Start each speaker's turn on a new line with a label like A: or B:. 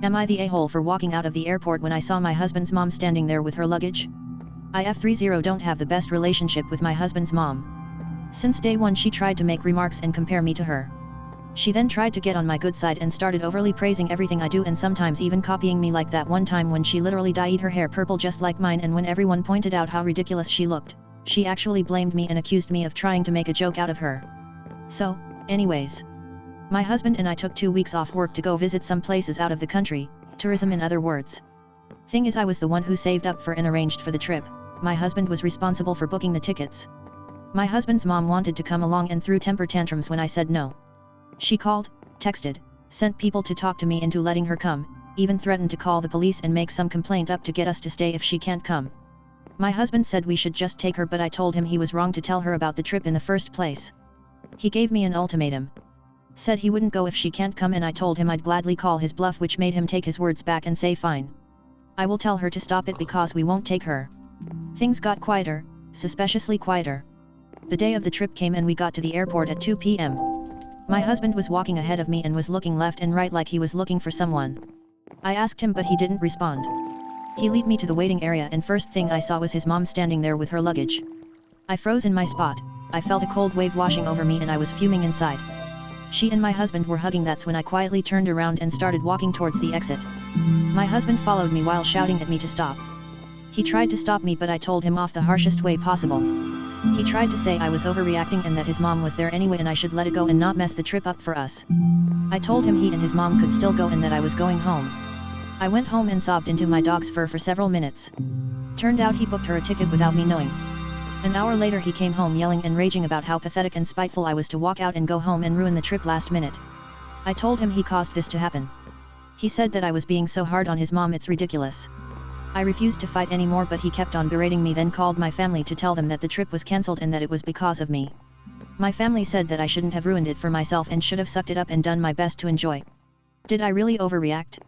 A: Am I the a-hole for walking out of the airport when I saw my husband's mom standing there with her luggage? I F30 don't have the best relationship with my husband's mom. Since day one she tried to make remarks and compare me to her. She then tried to get on my good side and started overly praising everything I do and sometimes even copying me, like that one time when she literally dyed her hair purple just like mine, and when everyone pointed out how ridiculous she looked, she actually blamed me and accused me of trying to make a joke out of her. So, anyways, my husband and I took 2 weeks off work to go visit some places out of the country, tourism in other words. Thing is, I was the one who saved up for and arranged for the trip. My husband was responsible for booking the tickets. My husband's mom wanted to come along and threw temper tantrums when I said no. She called, texted, sent people to talk to me into letting her come, even threatened to call the police and make some complaint up to get us to stay if she can't come. My husband said we should just take her, but I told him he was wrong to tell her about the trip in the first place. He gave me an ultimatum. Said he wouldn't go if she can't come, and I told him I'd gladly call his bluff, which made him take his words back and say fine. I will tell her to stop it because we won't take her. Things got quieter, suspiciously quieter. The day of the trip came and we got to the airport at 2 p.m. My husband was walking ahead of me and was looking left and right like he was looking for someone. I asked him, but he didn't respond. He led me to the waiting area, and first thing I saw was his mom standing there with her luggage. I froze in my spot. I felt a cold wave washing over me and I was fuming inside. She and my husband were hugging. That's when I quietly turned around and started walking towards the exit. My husband followed me while shouting at me to stop. He tried to stop me, but I told him off the harshest way possible. He tried to say I was overreacting and that his mom was there anyway and I should let it go and not mess the trip up for us. I told him he and his mom could still go and that I was going home. I went home and sobbed into my dog's fur for several minutes. Turned out he booked her a ticket without me knowing. An hour later he came home yelling and raging about how pathetic and spiteful I was to walk out and go home and ruin the trip last minute. I told him he caused this to happen. He said that I was being so hard on his mom, it's ridiculous. I refused to fight anymore, but he kept on berating me, then called my family to tell them that the trip was cancelled and that it was because of me. My family said that I shouldn't have ruined it for myself and should have sucked it up and done my best to enjoy. Did I really overreact?